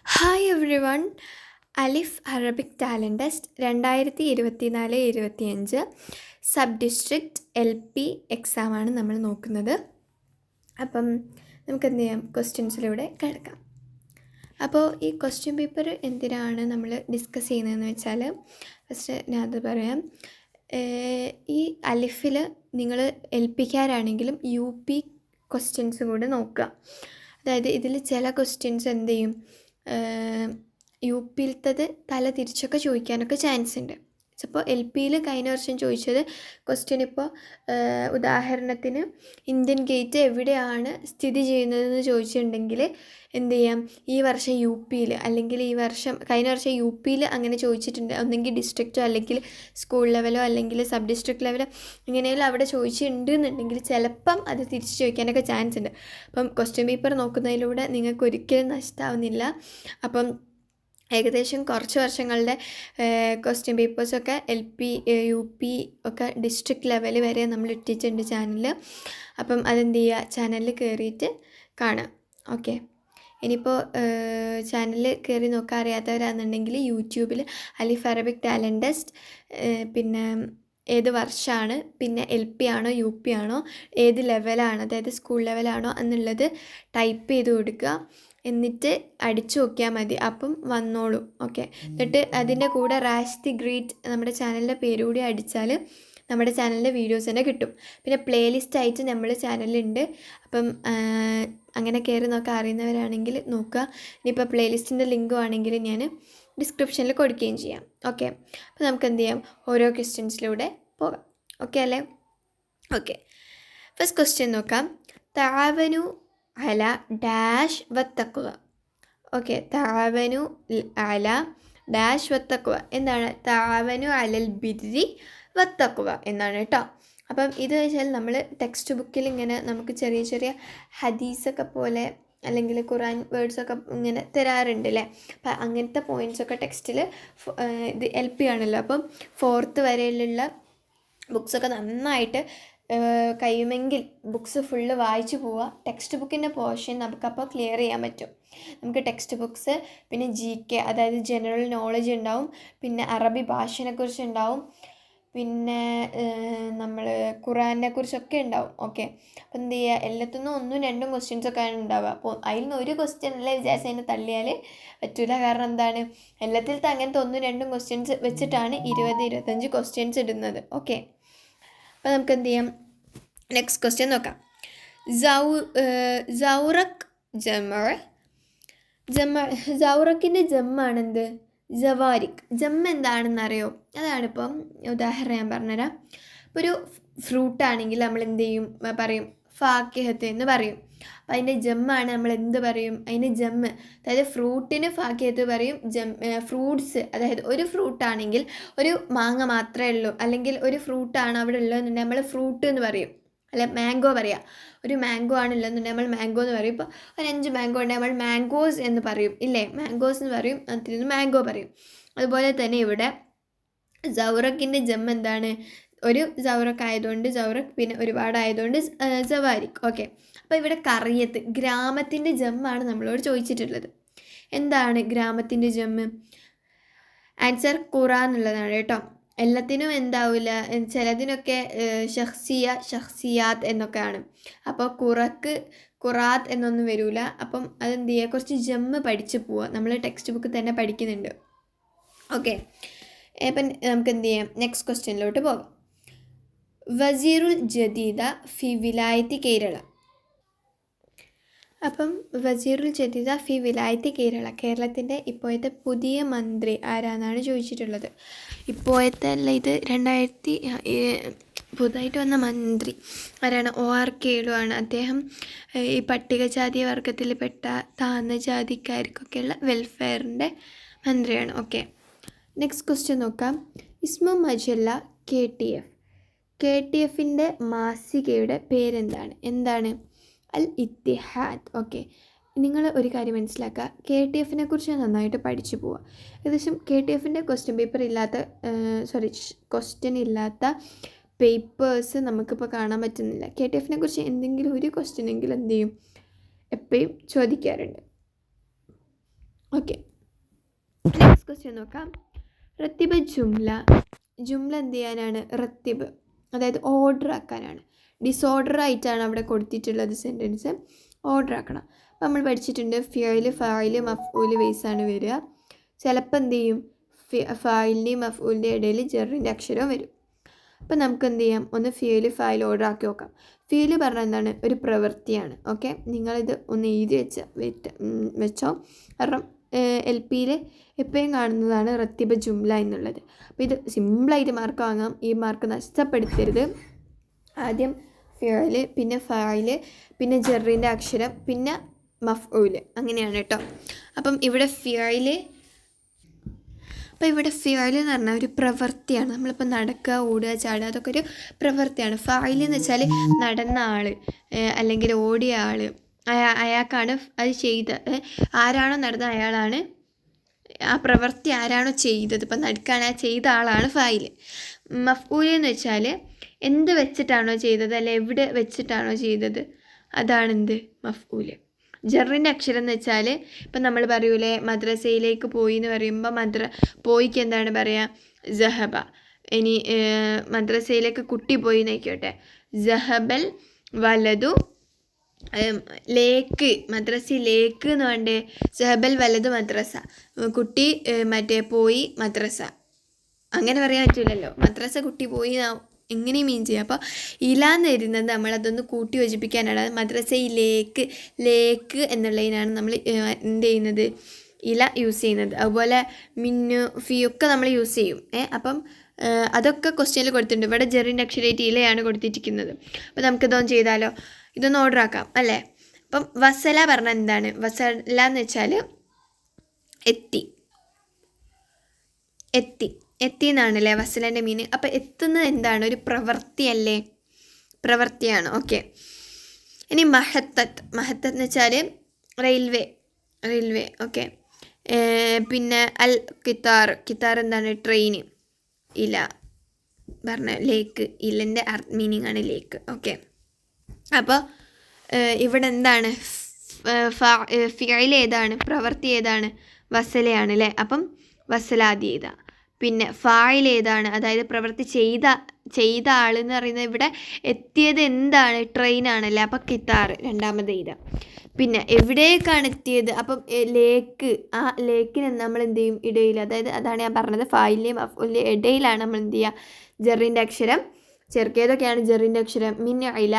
Hi everyone. Alif Arabic talent test 2024-25 sub district LP എക്സാമാണ് നമ്മൾ നോക്കുന്നത്. അപ്പം നമുക്ക് എന്ത് ചെയ്യാം, ക്വസ്റ്റ്യൻസിലൂടെ കിടക്കാം. അപ്പോൾ ഈ ക്വസ്റ്റ്യൻ പേപ്പർ എന്തിനാണ് നമ്മൾ ഡിസ്കസ് ചെയ്യുന്നതെന്ന് വെച്ചാൽ, ഫസ്റ്റ് ഞാനത് പറയാം. ഈ അലിഫിൽ നിങ്ങൾ LPക്കാരാണെങ്കിലും UP ക്വസ്റ്റ്യൻസ് കൂടെ നോക്കുക. അതായത് ഇതിൽ ചില ക്വസ്റ്റ്യൻസ് എന്ത് ചെയ്യും, UPയിലത്തത് തല തിരിച്ചൊക്കെ ചോദിക്കാനൊക്കെ ചാൻസ് ഉണ്ട്. അപ്പോൾ LPയിൽ കഴിഞ്ഞ വർഷം ചോദിച്ചത് ക്വസ്റ്റ്യൻ ഇപ്പോൾ ഉദാഹരണത്തിന് ഇന്ത്യൻ ഗേറ്റ് എവിടെയാണ് സ്ഥിതി ചെയ്യുന്നതെന്ന് ചോദിച്ചിട്ടുണ്ടെങ്കിൽ എന്ത് ചെയ്യാം, ഈ വർഷം UPയിൽ അല്ലെങ്കിൽ കഴിഞ്ഞ വർഷം UPയിൽ അങ്ങനെ ചോദിച്ചിട്ടുണ്ട്. ഒന്നെങ്കിൽ ഡിസ്ട്രിക്റ്റോ അല്ലെങ്കിൽ സ്കൂൾ ലെവലോ അല്ലെങ്കിൽ സബ് ഡിസ്ട്രിക്ട് ലെവലോ ഇങ്ങനെയെല്ലാം അവിടെ ചോദിച്ചിട്ടുണ്ട് എന്നുണ്ടെങ്കിൽ ചിലപ്പം അത് തിരിച്ച് ചോദിക്കാനൊക്കെ ചാൻസ് ഉണ്ട്. അപ്പം ക്വസ്റ്റ്യൻ പേപ്പർ നോക്കുന്നതിലൂടെ നിങ്ങൾക്ക് ഒരിക്കലും നഷ്ടമാവുന്നില്ല. അപ്പം ഏകദേശം കുറച്ച് വർഷങ്ങളുടെ ക്വസ്റ്റ്യൻ പേപ്പേഴ്സൊക്കെ LP UP ഒക്കെ ഡിസ്ട്രിക്ട് ലെവൽ വരെ നമ്മൾ ഇട്ടിട്ടുണ്ട് ചാനലിൽ. അപ്പം അതെന്ത് ചെയ്യുക, ചാനലിൽ കയറിയിട്ട് കാണാം. ഓക്കെ, ഇനിയിപ്പോൾ ചാനലിൽ കയറി നോക്കാൻ അറിയാത്തവരാണെന്നുണ്ടെങ്കിൽ യൂട്യൂബിൽ അലിഫ് അറബിക് ടാലൻറ്റ് ടെസ്റ്റ്, പിന്നെ ഏത് വർഷമാണ്, പിന്നെ LP ആണോ UP ആണോ, ഏത് ലെവലാണ്, അതായത് സ്കൂൾ ലെവലാണോ എന്നുള്ളത് ടൈപ്പ് ചെയ്ത് കൊടുക്കുക. എന്നിട്ട് അടിച്ചു നോക്കിയാൽ മതി, അപ്പം വന്നോളൂ. ഓക്കെ, എന്നിട്ട് അതിൻ്റെ കൂടെ റാഷ് ദി ഗ്രേറ്റ് നമ്മുടെ ചാനലിൻ്റെ പേര് കൂടി അടിച്ചാൽ നമ്മുടെ ചാനലിൻ്റെ വീഡിയോസ് തന്നെ കിട്ടും. പിന്നെ പ്ലേലിസ്റ്റ് ആയിട്ട് നമ്മൾ ചാനലുണ്ട്. അപ്പം അങ്ങനെ കയറി നോക്കാൻ അറിയുന്നവരാണെങ്കിൽ നോക്കുക. ഇനിയിപ്പോൾ പ്ലേലിസ്റ്റിൻ്റെ ലിങ്ക് ആണെങ്കിൽ ഞാൻ ഡിസ്ക്രിപ്ഷനിൽ കൊടുക്കുകയും ചെയ്യാം. ഓക്കെ, അപ്പോൾ നമുക്ക് എന്ത് ചെയ്യാം, ഓരോ ക്വസ്റ്റ്യൻസിലൂടെ പോകാം. ഓക്കെ അല്ലേ? ഓക്കെ, ഫസ്റ്റ് ക്വസ്റ്റ്യൻ നോക്കാം. താവനു അല ഡാഷ് വത്തക്കുക. ഓക്കെ, താവനു അല ഡാഷ് വത്തക്കുക എന്താണ്? താവനു അലൽ ബിരി വത്തക്കുക എന്നാണ് കേട്ടോ. അപ്പം ഇത് വെച്ചാൽ നമ്മൾ ടെക്സ്റ്റ് ബുക്കിൽ ഇങ്ങനെ നമുക്ക് ചെറിയ ചെറിയ ഹദീസൊക്കെ പോലെ അല്ലെങ്കിൽ ഖുറാൻ വേർഡ്സൊക്കെ ഇങ്ങനെ തരാറുണ്ട് അല്ലേ. അപ്പം അങ്ങനത്തെ പോയിൻറ്റ്സൊക്കെ ടെക്സ്റ്റിൽ ഇത് LP ആണല്ലോ. അപ്പം 4th വരെയുള്ള ബുക്സൊക്കെ നന്നായിട്ട് കഴിയുമെങ്കിൽ ബുക്സ് ഫുള്ള് വായിച്ചു പോവുക. ടെക്സ്റ്റ് ബുക്കിൻ്റെ പോർഷൻ നമുക്കപ്പോൾ ക്ലിയർ ചെയ്യാൻ പറ്റും. നമുക്ക് ടെക്സ്റ്റ് ബുക്സ്, പിന്നെ GK അതായത് ജനറൽ നോളജ് ഉണ്ടാവും, പിന്നെ അറബി ഭാഷയെക്കുറിച്ച് ഉണ്ടാവും, പിന്നെ നമ്മൾ ഖുറാനെ കുറിച്ചൊക്കെ ഉണ്ടാവും. ഓക്കെ, അപ്പോൾ എന്ത് ചെയ്യുക, എല്ലാത്തുനിന്നും 1-2 ക്വസ്റ്റ്യൻസൊക്കെയാണ് ഉണ്ടാവുക. അപ്പോൾ അതിൽ നിന്ന് ഒരു ക്വസ്റ്റ്യൻ അല്ലേ വിചാരിച്ച് അതിനെ തള്ളിയാൽ പറ്റില്ല. കാരണം എന്താണ്, എല്ലാത്തിലത്തെ അങ്ങനത്തെ 1-2 ക്വസ്റ്റ്യൻസ് വെച്ചിട്ടാണ് 20-25 ക്വസ്റ്റ്യൻസ് ഇടുന്നത്. ഓക്കെ, അപ്പോൾ നമുക്ക് എന്ത് ചെയ്യാം, നെക്സ്റ്റ് ക്വസ്റ്റ്യൻ നോക്കാം. സൗറക്ക് സൗറക്കിൻ്റെ ജമ്മാണെന്ത്? ജവാരിക്. ജമ്മ് എന്താണെന്നറിയോ? അതാണിപ്പം ഉദാഹരണം ഞാൻ പറഞ്ഞുതരാം. ഇപ്പോൾ ഒരു ഫ്രൂട്ടാണെങ്കിൽ നമ്മൾ എന്ത് ചെയ്യും, പറയും ഫാക്കിഹത്ത് എന്ന് പറയും. അപ്പോൾ അതിൻ്റെ ജമ്മാണ് നമ്മൾ എന്ത് പറയും, അതിന് ജമ്മ്. അതായത് ഫ്രൂട്ടിന് ഫാക്കിഹത്ത് പറയും. ഫ്രൂട്ട്സ്, അതായത് ഒരു ഫ്രൂട്ടാണെങ്കിൽ ഒരു മാങ്ങ മാത്രമേ ഉള്ളൂ, അല്ലെങ്കിൽ ഒരു ഫ്രൂട്ടാണ് അവിടെ ഉള്ളതെന്നുണ്ടെങ്കിൽ നമ്മൾ ഫ്രൂട്ട് എന്ന് പറയും. അല്ല, മാംഗോ പറയാം. ഒരു മാംഗോ ആണുള്ളതെന്നുണ്ടെങ്കിൽ നമ്മൾ മാംഗോ എന്ന് പറയും. ഇപ്പോൾ ഒരു 5 മാംഗോ ഉണ്ടെങ്കിൽ നമ്മൾ മാംഗോസ് എന്ന് പറയും, ഇല്ലേ? മാംഗോസ് എന്ന് പറയും, അതിന് മാംഗോ പറയും. അതുപോലെ തന്നെ ഇവിടെ സൗറക്കിൻ്റെ ജം എന്താണ്? ഒരു സൗറക്ക് ആയതുകൊണ്ട് സൗറക്ക്, പിന്നെ ഒരുപാടായതുകൊണ്ട് സവാരിക്. ഓക്കെ, അപ്പോൾ ഇവിടെ കറിയത്ത് ഗ്രാമത്തിൻ്റെ ജമ്മാണ് നമ്മളോട് ചോദിച്ചിട്ടുള്ളത്. എന്താണ് ഗ്രാമത്തിൻ്റെ ജമ്മ്? ആൻസർ ഖുറാൻ എന്നുള്ളതാണ് കേട്ടോ. എല്ലാത്തിനും എന്താവില്ല, ചിലതിനൊക്കെ ഷഖ്സിയാത്ത് എന്നൊക്കെയാണ്. അപ്പോൾ ഖുറാത്ത് എന്നൊന്നും വരില്ല. അപ്പം അതെന്ത് ചെയ്യുക, കുറച്ച് ജമ്മ് പഠിച്ച് പോവുക. നമ്മൾ ടെക്സ്റ്റ് ബുക്ക് തന്നെ പഠിക്കുന്നുണ്ട്. ഓക്കെ, അപ്പം നമുക്ക് എന്ത് ചെയ്യാം, നെക്സ്റ്റ് ക്വസ്റ്റ്യനിലോട്ട് പോകാം. വസീറുൽ ജദീദ ഫി വിലായത്തി കേരള. അപ്പം വസീറുൽ ജദീദ ഫി വിലായത്തി കേരള, കേരളത്തിൻ്റെ ഇപ്പോഴത്തെ പുതിയ മന്ത്രി ആരാന്നാണ് ചോദിച്ചിട്ടുള്ളത്. ഇപ്പോഴത്തെ അല്ല, ഇത് 2000 പുതുതായിട്ട് വന്ന മന്ത്രി ആരാണ്? OR കേളു ആണ്. അദ്ദേഹം ഈ പട്ടികജാതി വർഗത്തിൽപ്പെട്ട താഴ്ന്ന ജാതിക്കാർക്കൊക്കെയുള്ള വെൽഫെയറിൻ്റെ മന്ത്രിയാണ്. ഓക്കെ, നെക്സ്റ്റ് ക്വസ്റ്റ്യൻ നോക്കാം. ഇസ്മു മജല്ല KTF. KTFിൻ്റെ മാസികയുടെ പേരെന്താണ്? എന്താണ്? Al Ittihad. ഓക്കെ, നിങ്ങൾ ഒരു കാര്യം മനസ്സിലാക്കുക, KTFിനെ കുറിച്ച് നന്നായിട്ട് പഠിച്ചു പോവുക. ഏകദേശം KTFിൻ്റെ ക്വസ്റ്റ്യൻ ഇല്ലാത്ത പേപ്പേഴ്സ് നമുക്കിപ്പോൾ കാണാൻ പറ്റുന്നില്ല. KTFിനെ കുറിച്ച് എന്തെങ്കിലും ഒരു ക്വസ്റ്റ്യനെങ്കിലും എന്ത് ചെയ്യും, എപ്പോഴും ചോദിക്കാറുണ്ട്. ഓക്കെ, നെക്സ്റ്റ് ക്വസ്റ്റ്യൻ നോക്കാം. റത്തിബ് ജുംല. ജുംല എന്ത് ചെയ്യാനാണ്? റത്തിബ്, അതായത് ഓർഡർ ആക്കാനാണ്. ഡിസോർഡർ ആയിട്ടാണ് അവിടെ കൊടുത്തിട്ടുള്ളത് സെൻറ്റൻസ്, ഓർഡർ ആക്കണം. അപ്പോൾ നമ്മൾ പഠിച്ചിട്ടുണ്ട് ഫിയൽ, ഫായിൽ, മഫ്ഊല് ബേസാണ് വരിക. ചിലപ്പോൾ എന്ത് ചെയ്യും, ഫായിലിൻ്റെയും മഫ്ഊലിൻ്റെയും ഇടയിൽ ജെറിൻ്റെ അക്ഷരവും വരും. അപ്പോൾ നമുക്ക് എന്ത് ചെയ്യാം, ഒന്ന് ഫിയൽ ഫായിൽ ഓർഡർ ആക്കി നോക്കാം. ഫിയൽ പറഞ്ഞാൽ എന്താണ്? ഒരു പ്രവൃത്തിയാണ്. ഓക്കെ, നിങ്ങളിത് ഒന്ന് എഴുതി വെച്ചോ. കാരണം LPയിൽ എപ്പോഴും കാണുന്നതാണ് റത്തിബ ജുംല എന്നുള്ളത്. അപ്പോൾ ഇത് സിമ്പിളായിട്ട് മാർക്ക് വാങ്ങാം, ഈ മാർക്ക് നഷ്ടപ്പെടുത്തരുത്. ആദ്യം ഫിയൽ, പിന്നെ ഫായിൽ, പിന്നെ ജെറിൻ്റെ അക്ഷരം, പിന്നെ മഫ്ഊല്, അങ്ങനെയാണ് കേട്ടോ. അപ്പം ഇവിടെ ഫിയൽ എന്ന് പറഞ്ഞാൽ ഒരു പ്രവൃത്തിയാണ്. നമ്മളിപ്പോൾ നടക്കുക, ഓടുക, ചാടുക, അതൊക്കെ ഒരു പ്രവൃത്തിയാണ്. ഫായിൽ എന്ന് വെച്ചാൽ നടന്ന ആൾ അല്ലെങ്കിൽ ഓടിയ ആൾ, അയാൾക്കാണ് അത് ചെയ്തത്. ആരാണോ നടന്നത് അയാളാണ് ആ പ്രവൃത്തി, ആരാണോ ചെയ്തത്, ഇപ്പം നടക്കുകയാണ് ആ ചെയ്ത ആളാണ് ഫായിൽ. മഫ്ഊൽ എന്ന് വെച്ചാൽ എന്ത് വെച്ചിട്ടാണോ ചെയ്തത്, അല്ലെ എവിടെ വെച്ചിട്ടാണോ ചെയ്തത്, അതാണെന്ത്? മഫ്ഊല്. ജറിൻ്റെ അക്ഷരം എന്ന് വെച്ചാൽ ഇപ്പം നമ്മൾ പറയൂലേ മദ്രസയിലേക്ക് പോയി എന്ന് പറയുമ്പോൾ പോയിക്ക് എന്താണ് പറയുക? ജഹബ. ഇനി മദ്രസയിലേക്ക് കുട്ടി പോയി എന്നായിക്കോട്ടെ, ജഹബൽ വലതു ലേക്ക്, മദ്രസയിലേക്ക് എന്ന് വേണ്ടേ? ജഹബൽ വലതു മദ്രസ, കുട്ടി പോയി മദ്രസ, അങ്ങനെ പറയാൻ പറ്റില്ലല്ലോ. മദ്രസ കുട്ടി പോയി എങ്ങനെയും മീൻ ചെയ്യുക. അപ്പോൾ ഇലാന്ന് വരുന്നത് നമ്മളതൊന്ന് കൂട്ടി യോജിപ്പിക്കാനാണ്. മദ്രസയിലേക്ക്, ലേക്ക് എന്നുള്ളതിനാണ് നമ്മൾ എന്ത് ചെയ്യുന്നത്? ഇല യൂസ് ചെയ്യുന്നത്. അതുപോലെ മിന്നു, ഫിയൊക്കെ നമ്മൾ യൂസ് ചെയ്യും. അപ്പം അതൊക്കെ ക്വസ്റ്റ്യനിൽ കൊടുത്തിട്ടുണ്ട്. ഇവിടെ ജെറിൻ്റെ അക്ഷരമായിട്ട് ഇലയാണ് കൊടുത്തിരിക്കുന്നത്. അപ്പോൾ നമുക്കിതൊന്ന് ചെയ്താലോ? ഇതൊന്ന് ഓർഡർ ആക്കാം അല്ലേ? അപ്പം വസല പറഞ്ഞാൽ എന്താണ്? വസല എന്ന് വെച്ചാൽ എത്തി എന്നാണല്ലേ വസലൻ്റെ മീനിങ്. അപ്പോൾ എത്തുന്നത് എന്താണ്? ഒരു പ്രവൃത്തിയല്ലേ? പ്രവൃത്തിയാണ്. ഓക്കെ, ഇനി മഹത്തത്ത് എന്ന് വെച്ചാൽ റെയിൽവേ. ഓക്കെ, പിന്നെ അൽ കിത്താർ എന്താണ്? ട്രെയിൻ. ഇല പറഞ്ഞ ലേക്ക്, ഇലൻ്റെ മീനിങ് ആണ് ലേക്ക്. ഓക്കെ, അപ്പോൾ ഇവിടെ എന്താണ്? ഫിയൽ ഏതാണ്? പ്രവൃത്തി ഏതാണ്? വസലയാണ് അല്ലേ? അപ്പം വസലാദി എഴുതുക. പിന്നെ ഫായിൽ ഏതാണ്? അതായത് പ്രവൃത്തി ചെയ്ത ആൾ എന്ന് പറയുന്നത് ഇവിടെ എത്തിയത് എന്താണ്? ട്രെയിനാണല്ലേ? അപ്പം കിത്താർ രണ്ടാമത് എഴുതുക. പിന്നെ എവിടേക്കാണ് എത്തിയത്? അപ്പം ലേക്ക്, ആ ലേക്കിന് നമ്മൾ എന്ത് ചെയ്യും? ഇടയിൽ, അതായത് അതാണ് ഞാൻ പറഞ്ഞത്, ഫായിലിൻ്റെയും മഫ്ഊലിൻ്റെയും ഇടയിലാണ് നമ്മൾ എന്ത് ചെയ്യുക? ജെറിൻ്റെ അക്ഷരം ചേർക്കേതൊക്കെയാണ് ജെറിൻ്റെ അക്ഷരം? മിൻ, ഇല,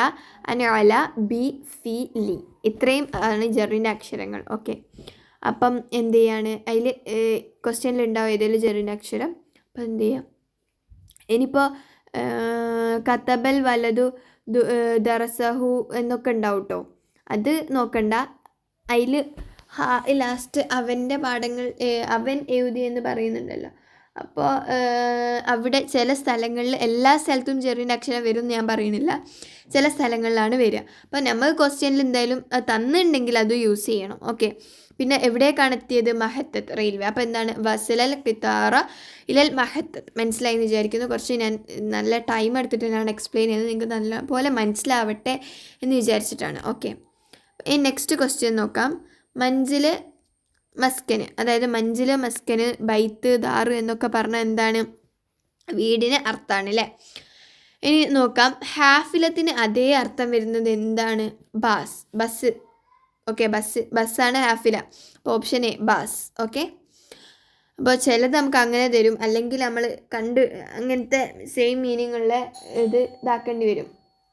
അല, ബി, ഫി, ലി, ഇത്രയും ആണ് ജെറിൻ്റെ അക്ഷരങ്ങൾ. ഓക്കെ, അപ്പം എന്ത് ചെയ്യാണ്? അതിൽ ക്വസ്റ്റ്യനിൽ ഉണ്ടാവും ഏതെങ്കിലും ജെറിൻ്റെ അക്ഷരം. അപ്പം എന്ത് ചെയ്യാം? ഇനിയിപ്പോൾ കത്തബൽ വലതു ദറസഹു എന്നൊക്കെ ഉണ്ടാവും കേട്ടോ, അത് നോക്കണ്ട. അതിൽ ലാസ്റ്റ് അവൻ്റെ പാഠങ്ങൾ അവൻ എഴുതി എന്ന് പറയുന്നുണ്ടല്ലോ. അപ്പോൾ അവിടെ ചില സ്ഥലങ്ങളിൽ, എല്ലാ സ്ഥലത്തും ജെറിൻ്റെ അക്ഷരം വരും എന്ന് ഞാൻ പറയുന്നില്ല, ചില സ്ഥലങ്ങളിലാണ് വരിക. അപ്പോൾ നമ്മൾ ക്വസ്റ്റ്യനിൽ എന്തായാലും തന്നിട്ടുണ്ടെങ്കിൽ അത് യൂസ് ചെയ്യണം. ഓക്കെ, പിന്നെ എവിടേക്കാണ് എത്തിയത്? മഹത്തത്ത്, റെയിൽവേ. അപ്പോൾ എന്താണ്? വസലൽ ഖിത്താറ ഇലൽ മഹത്തത്ത്. മനസ്സിലായി എന്ന് വിചാരിക്കുന്നു. കുറച്ച് ഞാൻ നല്ല ടൈം എടുത്തിട്ടാണ് എക്സ്പ്ലെയിൻ ചെയ്യുന്നത്, നിങ്ങൾക്ക് നല്ല പോലെ മനസ്സിലാവട്ടെ എന്ന് വിചാരിച്ചിട്ടാണ്. ഓക്കെ, നെക്സ്റ്റ് ക്വസ്റ്റ്യൻ നോക്കാം. മഞ്ചിൽ മസ്കന്, അതായത് മഞ്ചില് മസ്കന്, ബൈത്ത്, ദാറ് എന്നൊക്കെ പറഞ്ഞാൽ എന്താണ്? വീടിന് അർത്ഥമാണ് അല്ലേ? ഇനി നോക്കാം, ഹാഫിലത്തിന് അതേ അർത്ഥം വരുന്നത് എന്താണ്? ബസ്. ഓക്കെ, ബസ്സാണ് ഹാഫില. അപ്പോൾ ഓപ്ഷൻ എ ബാസ്. ഓക്കെ, അപ്പോൾ ചിലത് നമുക്ക് അങ്ങനെ തരും, അല്ലെങ്കിൽ നമ്മൾ അങ്ങനത്തെ സെയിം മീനിങ് ഉള്ള ഇത് ഇതാക്കേണ്ടി വരും.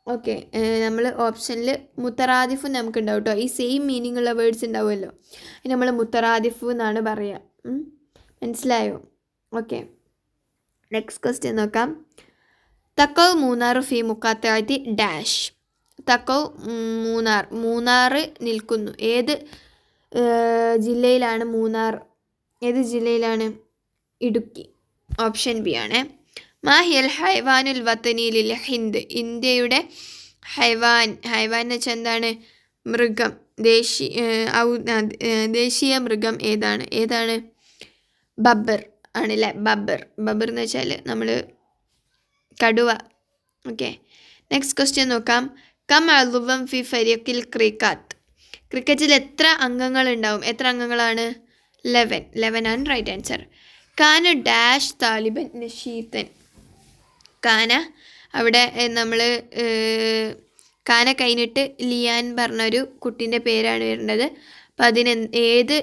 ഓക്കെ, നമ്മൾ ഓപ്ഷനിൽ മുത്തറാദിഫ് നമുക്ക് ഉണ്ടാവും കേട്ടോ. ഈ സെയിം മീനിങ് ഉള്ള വേർഡ്സ് ഉണ്ടാവുമല്ലോ, നമ്മൾ മുത്തറാദിഫ് എന്നാണ് പറയുക. മനസ്സിലായോ? ഓക്കെ, നെക്സ്റ്റ് ക്വസ്റ്റ്യൻ നോക്കാം. തക്കൗ മൂന്നാർ ഫി മുക്കാത്താറ്റി ഡാഷ്. തക്കൗ മൂന്നാർ നിൽക്കുന്നു. ഏത് ജില്ലയിലാണ് മൂന്നാർ? ഏത് ജില്ലയിലാണ്? ഇടുക്കി. ഓപ്ഷൻ ബി ആണ്. മാഹിയൽ ഹൈവാനുൽ വത്തനിയിൽ ഹിന്ദ്. ഇന്ത്യയുടെ ഹൈവാൻ എന്ന് വെച്ചാൽ എന്താണ്? മൃഗം, ദേശീയ മൃഗം ഏതാണ്? ബബ്ബർ ആണല്ലേ? ബബ്ബർ എന്ന് വെച്ചാൽ നമ്മൾ കടുവ. ഓക്കെ, നെക്സ്റ്റ് ക്വസ്റ്റ്യൻ നോക്കാം. കം അളുവം ഫി ഫരിയക്കിൽ ക്രിക്കറ്റിൽ എത്ര അംഗങ്ങളുണ്ടാവും? എത്ര അംഗങ്ങളാണ്? 11 ആണ് റൈറ്റ് ആൻസർ. കാന ഡാഷ് താലിബൻ നഷീത്തൻ. കാന അവിടെ നമ്മൾ കാന കഴിഞ്ഞിട്ട് ലിയാൻ പറഞ്ഞൊരു കുട്ടീൻ്റെ പേരാണ് വരുന്നത്. അപ്പം അതിന് ഏത്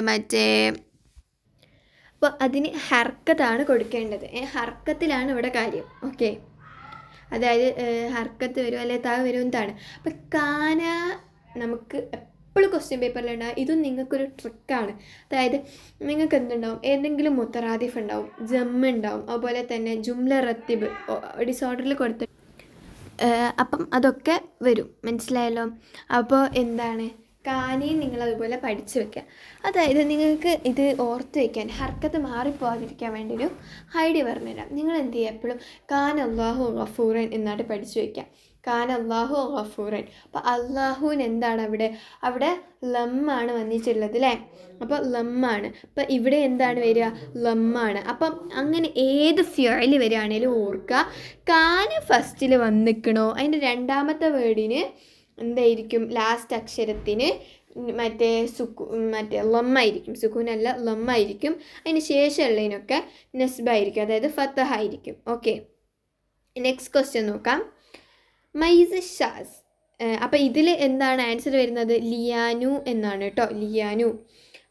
മറ്റേ അപ്പോൾ അതിന് ഹർക്കത്താണ് കൊടുക്കേണ്ടത്. ഹർക്കത്തിലാണ് ഇവിടെ കാര്യം. ഓക്കെ, അതായത് ഹർക്കത്ത് വരും അല്ലെങ്കിൽ താ വരും എന്താണ്. അപ്പം കാന നമുക്ക് എപ്പോഴും ക്വസ്റ്റ്യൻ പേപ്പറിലുണ്ടാവും. ഇതും നിങ്ങൾക്കൊരു ട്രിക്കാണ്. അതായത് നിങ്ങൾക്ക് എന്തുണ്ടാവും, ഏതെങ്കിലും മുത്തറാദിഫ് ഉണ്ടാവും, ജമ്മ് ഉണ്ടാവും, അതുപോലെ തന്നെ ജുംല റത്തിബ് ഡിസോർഡറിൽ കൊടുത്ത് അപ്പം അതൊക്കെ വരും. മനസ്സിലായല്ലോ? അപ്പോൾ എന്താണ്, കാനയും നിങ്ങളതുപോലെ പഠിച്ചു വെക്കുക. അതായത് നിങ്ങൾക്ക് ഇത് ഓർത്ത് വയ്ക്കാൻ, ഹർക്കത്ത് മാറിപ്പോകാതിരിക്കാൻ വേണ്ടി ഒരു ഐഡിയ പറഞ്ഞുതരാം. നിങ്ങൾ എന്ത് ചെയ്യുക, എപ്പോഴും കാന അല്ലാഹു ഗഫൂറൻ എന്നായിട്ട് പഠിച്ചു വയ്ക്കുക. കാന അല്ലാഹു ഗഫൂറൻ. അപ്പോൾ അള്ളാഹുവിന് എന്താണ് അവിടെ ലമ്മാണ് വന്നിട്ടുള്ളത് അല്ലേ. അപ്പോൾ ലമ്മാണ്. അപ്പം ഇവിടെ എന്താണ് വരിക, ലമ്മാണ്. അപ്പം അങ്ങനെ ഏത് ഫിയല് വരികയാണേലും ഓർക്കുക, കാന ഫസ്റ്റിൽ വന്നിക്കണോ അതിൻ്റെ രണ്ടാമത്തെ വേർഡിന് എന്തായിരിക്കും, ലാസ്റ്റ് അക്ഷരത്തിന് മറ്റേ ലമ്മായിരിക്കും. സുക്കൂനല്ല, ലമ്മായിരിക്കും. അതിന് ശേഷമുള്ളതിനൊക്കെ നസ്ബായിരിക്കും, അതായത് ഫത്തഹ ആയിരിക്കും. ഓക്കെ, നെക്സ്റ്റ് ക്വസ്റ്റ്യൻ നോക്കാം. മൈസ് ഷാസ്. അപ്പം ഇതിൽ എന്താണ് ആൻസർ വരുന്നത്, ലിയാനു എന്നാണ് കേട്ടോ. ലിയാനു,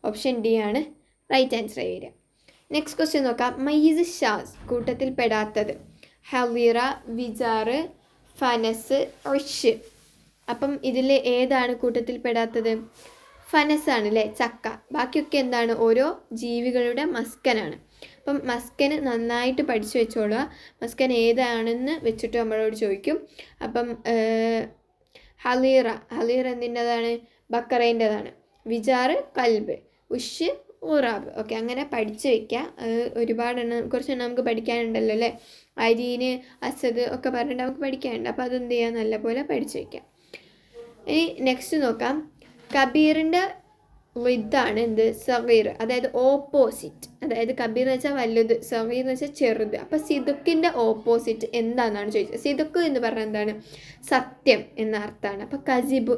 ഓപ്ഷൻ ഡി ആണ് റൈറ്റ് ആൻസർ ആയി വരിക. നെക്സ്റ്റ് ക്വസ്റ്റ്യൻ നോക്കാം. മൈസ് ഷാസ് കൂട്ടത്തിൽ പെടാത്തത് ഹവീറ, വിജാറ്, ഫനസ്, ഒഷ്. അപ്പം ഇതിൽ ഏതാണ് കൂട്ടത്തിൽ പെടാത്തത്, ഫനസാണ് അല്ലേ, ചക്ക. ബാക്കിയൊക്കെ എന്താണ്, ഓരോ ജീവികളുടെ മസ്കനാണ്. അപ്പം മസ്കന് നന്നായിട്ട് പഠിച്ചു വെച്ചോളുക. മസ്കൻ ഏതാണെന്ന് വെച്ചിട്ട് നമ്മളോട് ചോദിക്കും. അപ്പം ഹലീറ എന്തിൻ്റെതാണ്, ബക്കറേൻ്റെതാണ്. വിജാറ് കൽബ്, ഉഷ് ഉറാബ്. ഓക്കെ, അങ്ങനെ പഠിച്ചു വയ്ക്കുക. ഒരുപാടെണ്ണം, കുറച്ചെണ്ണം നമുക്ക് പഠിക്കാനുണ്ടല്ലോ അല്ലേ. അരീന്, അസദ് ഒക്കെ പറഞ്ഞിട്ട് നമുക്ക് പഠിക്കാനുണ്ട്. അപ്പോൾ അതെന്ത് ചെയ്യുക, നല്ലപോലെ പഠിച്ചു വയ്ക്കുക. ഇനി നെക്സ്റ്റ് നോക്കാം. കബീറിൻ്റെ ഇതാണ് എന്ത്, സഗീർ, അതായത് ഓപ്പോസിറ്റ്. അതായത് കബീർ എന്ന് വെച്ചാൽ വലുത്, സഗീർ എന്ന് വെച്ചാൽ ചെറുത്. അപ്പോൾ സിദുക്കിൻ്റെ ഓപ്പോസിറ്റ് എന്താണെന്നാണ് ചോദിച്ചത്. സിദുക്ക് എന്ന് പറഞ്ഞാൽ എന്താണ്, സത്യം എന്ന അർത്ഥമാണ്. അപ്പോൾ കസിബ്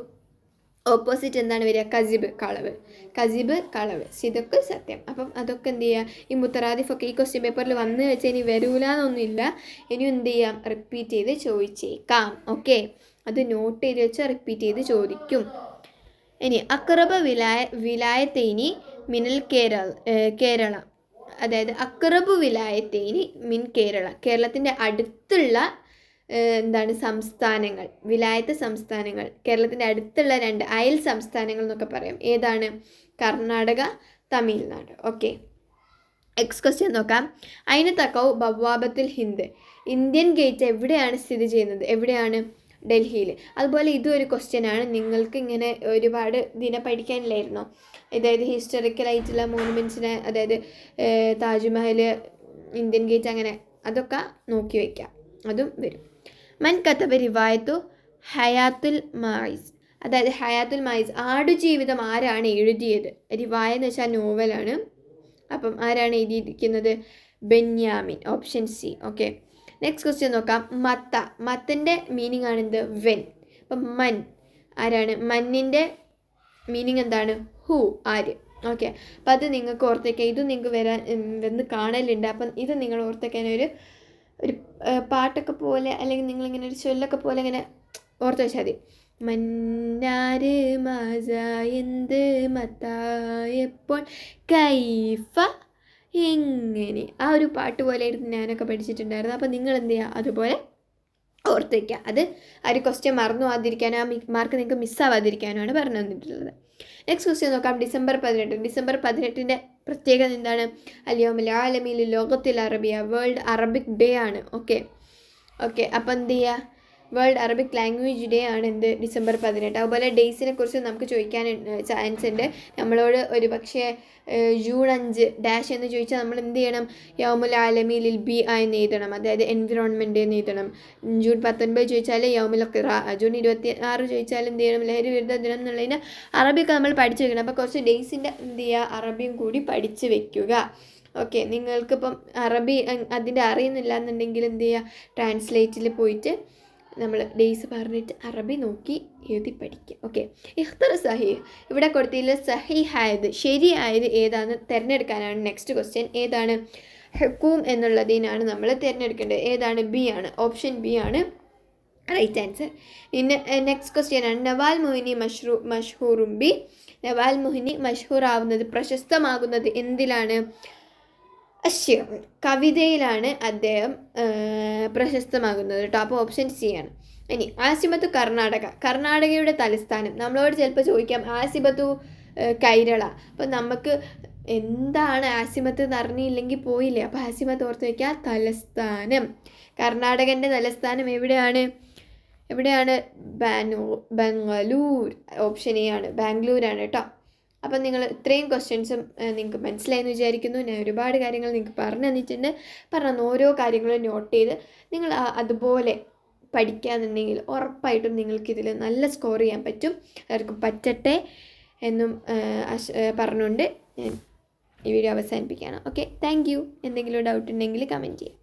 ഓപ്പോസിറ്റ് എന്താണ് വരിക, കസിബ് കളവ്. കസിബ് കളവ്, സിദുക്ക് സത്യം. അപ്പം അതൊക്കെ എന്ത് ചെയ്യുക, ഈ മുത്തറാദിഫൊക്കെ ഈ ക്വസ്റ്റ്യൻ പേപ്പറിൽ വന്ന് വെച്ചാൽ ഇനി വരൂലെന്നൊന്നുമില്ല. ഇനി എന്ത് ചെയ്യാം, റിപ്പീറ്റ് ചെയ്ത് ചോദിച്ചേക്കാം. ഓക്കെ, അത് നോട്ട് ചെയ്ത് വെച്ചാൽ റിപ്പീറ്റ് ചെയ്ത് ചോദിക്കും. ഇനി അക്റബ വിലായത്തേനി മിനൽ കേരള. അതായത് അക്റബു വിലായത്തേനി മിൻ കേരള, കേരളത്തിൻ്റെ അടുത്തുള്ള എന്താണ് സംസ്ഥാനങ്ങൾ, വിലായത്ത് സംസ്ഥാനങ്ങൾ, കേരളത്തിൻ്റെ അടുത്തുള്ള 2 അയൽ സംസ്ഥാനങ്ങൾ എന്നൊക്കെ പറയാം. ഏതാണ്, Karnataka, Tamil Nadu. Okay, next question നോക്കാം. അതിന് തക്കവ് ബവാബത്തുൽ ഹിന്ദ്. ഇന്ത്യൻ ഗേറ്റ് എവിടെയാണ് സ്ഥിതി ചെയ്യുന്നത്, എവിടെയാണ്, ഡൽഹിയിൽ. അതുപോലെ ഇതും ഒരു ക്വസ്റ്റ്യൻ ആണ്. നിങ്ങൾക്ക് ഇങ്ങനെ ഒരുപാട് ദിനം പഠിക്കാനില്ലായിരുന്നോ, അതായത് ഹിസ്റ്റോറിക്കലായിട്ടുള്ള മോണുമെൻറ്റ്സിനെ, അതായത് താജ്മഹൽ, ഇന്ത്യൻ ഗേറ്റ്, അങ്ങനെ അതൊക്കെ നോക്കി വയ്ക്കാം, അതും വരും. മൻ കതബ റിവായത്തു ഹയാത്തുൽ മായിസ്. അതായത് ഹയാത്തുൽ മായിസ്, ആടുജീവിതം ആരാണ് എഴുതിയത്. റിവായ എന്ന് വെച്ചാൽ നോവലാണ്. അപ്പം ആരാണ് എഴുതിയിരിക്കുന്നത്, Benyamin, option C. Okay, next question നോക്കാം. മത്തിൻ്റെ മീനിങ് ആണ് എന്ത്, വെൻ. അപ്പം മൻ ആരാണ്, മന്നിൻ്റെ മീനിങ് എന്താണ്, ഹൂ, ആര്. ഓക്കെ, അപ്പം അത് നിങ്ങൾക്ക് ഓർത്തേക്കാം. ഇതും നിങ്ങൾക്ക് വന്ന് കാണലുണ്ട്. അപ്പം ഇത് നിങ്ങൾ ഓർത്തേക്കാൻ ഒരു പാട്ടൊക്കെ പോലെ, അല്ലെങ്കിൽ നിങ്ങളിങ്ങനെ ഒരു ചൊല്ലൊക്കെ പോലെ ഇങ്ങനെ ഓർത്ത് വെച്ചാൽ മതി. മന്നാര് മാസ എന്ത് മത്തായപ്പോൾ കൈഫ എങ്ങനെ, ആ ഒരു പാട്ട് പോലെ ആയിരുന്നു ഞാനൊക്കെ പഠിച്ചിട്ടുണ്ടായിരുന്നു. അപ്പോൾ നിങ്ങൾ എന്ത് ചെയ്യുക, അതുപോലെ ഓർത്ത് വയ്ക്കുക. അത് ആ ഒരു ക്വസ്റ്റ്യൻ മറന്നു പോകാതിരിക്കാനോ ആ മാർക്ക് നിങ്ങൾക്ക് മിസ്സാവാതിരിക്കാനാണ് പറഞ്ഞു തന്നിട്ടുള്ളത്. നെക്സ്റ്റ് ക്വസ്റ്റ്യൻ നോക്കാം. ഡിസംബർ 18 പ്രത്യേകത എന്താണ്, അൽയൗമുൽ ആലമി ലോകത്തിൽ അറബിയ, വേൾഡ് അറബിക് ഡേ ആണ്. ഓക്കെ, അപ്പോൾ എന്ത് ചെയ്യുക, വേൾഡ് അറബിക് ലാംഗ്വേജ് ഡേ ആണ് എന്ത്, ഡിസംബർ 18. അതുപോലെ ഡേയ്സിനെ കുറിച്ച് നമുക്ക് ചോദിക്കാൻ ചാൻസ് ഉണ്ട്. നമ്മളോട് ഒരു പക്ഷേ ജൂൺ 5 ഡാഷ് എന്ന് ചോദിച്ചാൽ നമ്മൾ എന്ത് ചെയ്യണം, യൗമുൽ ആലമി ലിൽ ബി എന്ന് എഴുതണം, അതായത് എൻവിറോൺമെൻറ്റ് എന്ന് എഴുതണം. ജൂൺ 19 ചോദിച്ചാൽ യൗമുൽ ഖിറാ, ജൂൺ 26 ചോദിച്ചാൽ എന്ത് ചെയ്യണം, ലഹരി വിരുദ്ധ ദിനം എന്നുള്ളതിന് അറബിയൊക്കെ നമ്മൾ പഠിച്ചു വെക്കണം. അപ്പോൾ കുറച്ച് ഡേയ്സിൻ്റെ എന്ത് ചെയ്യുക, അറബിയും കൂടി പഠിച്ച് വെക്കുക. ഓക്കെ, നിങ്ങൾക്കിപ്പം അറബി അതിൻ്റെ അറിയുന്നില്ല എന്നുണ്ടെങ്കിൽ എന്ത് ചെയ്യുക, ട്രാൻസ്ലേറ്റിൽ പോയിട്ട് നമ്മൾ ഡേയ്സ് പറഞ്ഞിട്ട് അറബി നോക്കി എഴുതി പഠിക്കുക. ഓക്കെ, ഇഖ്തർ സഹീഹ് ഇവിടെ കൊടുത്തില്ല. സഹീഹായത് ശരിയായത് ഏതാണെന്ന് തിരഞ്ഞെടുക്കാനാണ് നെക്സ്റ്റ് ക്വസ്റ്റ്യൻ. ഏതാണ്? ഹുക്കൂം എന്നുള്ളതിനാണ് നമ്മൾ തിരഞ്ഞെടുക്കേണ്ടത്. ഏതാണ്? ബി ആണ്. ഓപ്ഷൻ ബി ആണ് റൈറ്റ് ആൻസർ. ഇനി നെക്സ്റ്റ് ക്വസ്റ്റ്യൻ ആണ് നവാൽ മൊഹിനി മഷ്ഹൂറും ബി. നവാൽ മൊഹിനി മഷ്ഹൂറാവുന്നത്, പ്രശസ്തമാകുന്നത് എന്തിലാണ്? അശ്ശിർ, കവിതയിലാണ് അദ്ദേഹം പ്രശസ്തമാകുന്നത് കേട്ടോ. അപ്പോൾ ഓപ്ഷൻ സി ആണ്. ഇനി ആസിമത്തു കർണാടക, കർണാടകയുടെ തലസ്ഥാനം. നമ്മളോട് ചിലപ്പോൾ ചോദിക്കാം ആസിമത്തു കൈരള. അപ്പോൾ നമുക്ക് എന്താണ് ആസിമത്ത് എന്ന് അറിഞ്ഞില്ലെങ്കിൽ പോയില്ലേ. അപ്പോൾ ആസിമത്ത് ഓർത്ത് വയ്ക്കുക, തലസ്ഥാനം. കർണാടകൻ്റെ തലസ്ഥാനം എവിടെയാണ്? ബംഗളൂർ. ഓപ്ഷൻ എ ആണ്, ബാംഗ്ലൂരാണ് കേട്ടോ. അപ്പം നിങ്ങൾ ഇത്രയും ക്വസ്റ്റ്യൻസും നിങ്ങൾക്ക് മനസ്സിലായെന്ന് വിചാരിക്കുന്നു. ഞാൻ ഒരുപാട് കാര്യങ്ങൾ നിങ്ങൾക്ക് പറഞ്ഞു തന്നിട്ടുണ്ട്. പറഞ്ഞ ഓരോ കാര്യങ്ങളും നോട്ട് ചെയ്ത് നിങ്ങൾ അതുപോലെ പഠിക്കാന്നുണ്ടെങ്കിൽ ഉറപ്പായിട്ടും നിങ്ങൾക്കിതിൽ നല്ല സ്കോർ ചെയ്യാൻ പറ്റും. അവർക്ക് പറ്റട്ടെ എന്നും പറഞ്ഞുകൊണ്ട് ഞാൻ ഈ വീഡിയോ അവസാനിപ്പിക്കുകയാണ്. Okay, thank you. എന്തെങ്കിലും ഡൗട്ട് ഉണ്ടെങ്കിൽ കമൻറ്റ് ചെയ്യാം.